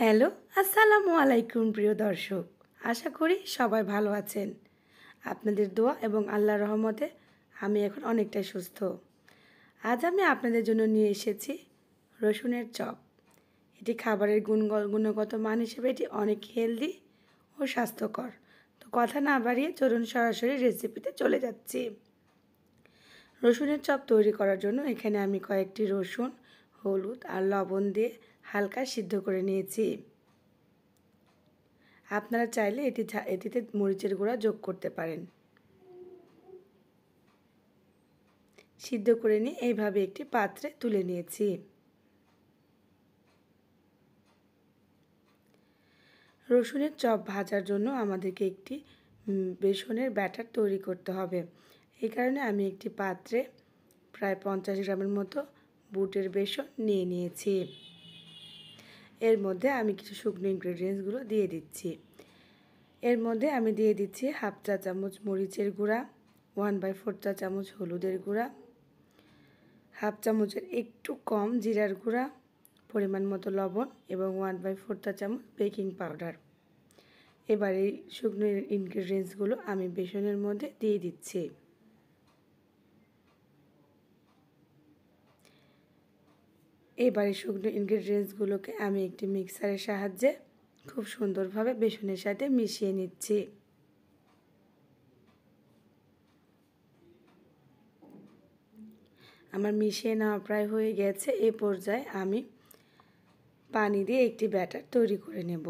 Hello, আসসালামু আলাইকুম প্রিয় দর্শক। আশা করি সবাই ভালো আছেন। আপনাদের দোয়া এবং আল্লাহর রহমতে আমি এখন অনেকটাই সুস্থ। আজ আমি আপনাদের জন্য নিয়ে এসেছি রসুনের চপ। এটি খাবারের গুণগত মান হিসেবে এটি অনেক হেলদি ও স্বাস্থ্যকর। তো কথা না বাড়িয়ে চলুন সরাসরি রেসিপিতে চলে যাচ্ছি। রসুনের চপ তৈরি করার জন্য এখানে আমি কয়েকটি রসুন, হলুদ আর লবণ দিয়ে হালকা সিদ্ধ করে নিয়েছি। আপনারা চাইলে এটিতে মরিচের গুঁড়া যোগ করতে পারেন। সিদ্ধ করে নিয়ে এইভাবে একটি পাত্রে তুলে নিয়েছি। রসুনের চপ ভাজার জন্য আমাদেরকে একটি বেসনের ব্যাটার তৈরি করতে হবে। এই কারণে আমি একটি পাত্রে প্রায় 50 গ্রামের মতো বুটের বেসন নিয়ে নিয়েছি। এর মধ্যে আমি কিছু শুকনো ইনগ্রেডিয়েন্টসগুলো দিয়ে দিচ্ছি। এর মধ্যে আমি দিয়ে দিচ্ছি হাফ চা চামচ মরিচের গুঁড়া, 1/4 চা চামচ হলুদের গুঁড়া, হাফ চামচের একটু কম জিরার গুঁড়া, পরিমাণ মতো লবণ এবং 1/4 চা চামচ বেকিং পাউডার। এবার এই শুকনো ইনগ্রেডিয়েন্টসগুলো আমি বেসনের মধ্যে দিয়ে দিচ্ছি। এবার এই শুকনো ইনগ্রেডিয়েন্টসগুলোকে আমি একটি মিক্সারের সাহায্যে খুব সুন্দরভাবে বেসনের সাথে মিশিয়ে নিচ্ছি। আমার মিশিয়ে নেওয়া প্রায় হয়ে গেছে। এই পর্যায়ে আমি পানি দিয়ে একটি ব্যাটার তৈরি করে নেব।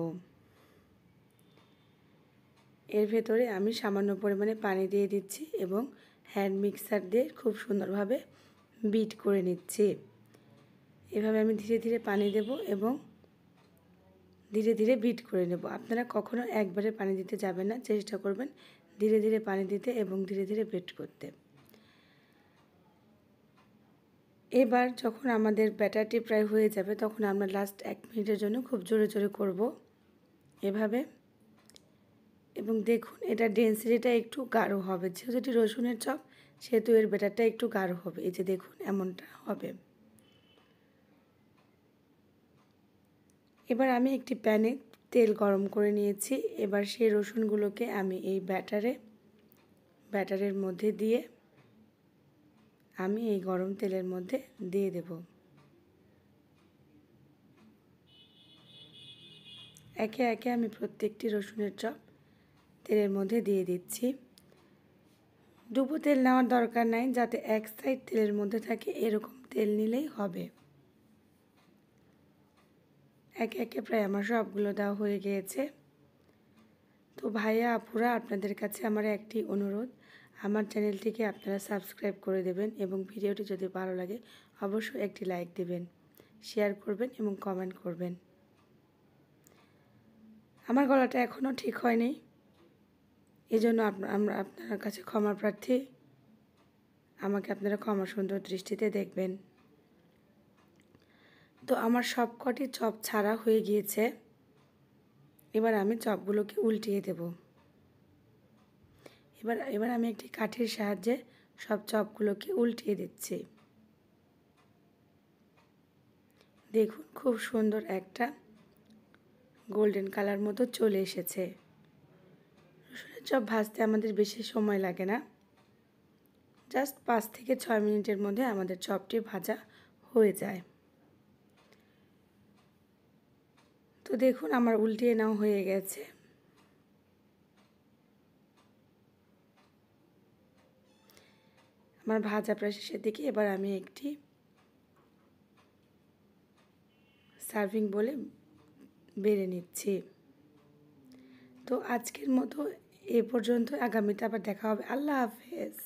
এর ভেতরে আমি সামান্য পরিমাণে পানি দিয়ে দিচ্ছি এবং হ্যান্ড মিক্সার দিয়ে খুব সুন্দরভাবে বিট করে নিচ্ছি। এভাবে আমি ধীরে ধীরে পানি দেব এবং ধীরে ধীরে বিট করে নেব। আপনারা কখনো একবারে পানি দিতে যাবেন না, চেষ্টা করবেন ধীরে ধীরে পানি দিতে এবং ধীরে ধীরে বিট করতে। এবার যখন আমাদের ব্যাটারটি প্রায় হয়ে যাবে তখন আমরা লাস্ট 1 মিনিটের জন্য খুব জোরে জোরে করব এভাবে। এবং দেখুন এটা ডেনসিটিটা একটু গাঢ় হবে, যেহেতু এটি রসুনের চপ সেহেতু এর ব্যাটারটা একটু গাঢ় হবে। এই যে দেখুন এমনটা হবে। এবার আমি একটি প্যানে তেল গরম করে নিয়েছি। এবার সেই রসুনগুলোকে আমি এই ব্যাটারের মধ্যে দিয়ে আমি এই গরম তেলের মধ্যে দিয়ে দেব। একে একে আমি প্রত্যেকটি রসুনের চপ তেলের মধ্যে দিয়ে দিচ্ছি। ডুবো তেল নেওয়ার দরকার নাই, যাতে এক সাইড তেলের মধ্যে থাকে এরকম তেল নিলেই হবে। একে একে প্রায় আমার সবগুলো দেওয়া হয়ে গিয়েছে। তো ভাইয়া আপুরা, আপনাদের কাছে আমার একটি অনুরোধ, আমার চ্যানেলটিকে আপনারা সাবস্ক্রাইব করে দেবেন এবং ভিডিওটি যদি ভালো লাগে অবশ্যই একটি লাইক দেবেন, শেয়ার করবেন এবং কমেন্ট করবেন। আমার গলাটা এখনও ঠিক হয়নি, এজন্য আপনার কাছে ক্ষমা প্রার্থী। আমাকে আপনারা ক্ষমা সুন্দর দৃষ্টিতে দেখবেন। তো আমার সবকটি চপ ছাড়া হয়ে গিয়েছে। এবার আমি চপগুলোকে উল্টিয়ে দেব। এবার আমি একটি কাঠির সাহায্যে সব চপগুলোকে উল্টিয়ে দিচ্ছি। দেখুন খুব সুন্দর একটা গোল্ডেন কালার মতো চলে এসেছে। রসুনের চপ ভাজতে আমাদের বেশি সময় লাগে না, জাস্ট 5 থেকে 6 মিনিটের মধ্যে আমাদের চপটি ভাজা হয়ে যায়। তো দেখুন আমার উল্টিয়ে নেওয়া হয়ে গেছে। আমার ভাজা প্রায় শেষের দিকে। এবার আমি একটি সার্ভিং বলে বেড়ে নিচ্ছি। তো আজকের মতো এ পর্যন্ত, আগামীতে আবার দেখা হবে। আল্লাহ হাফেজ।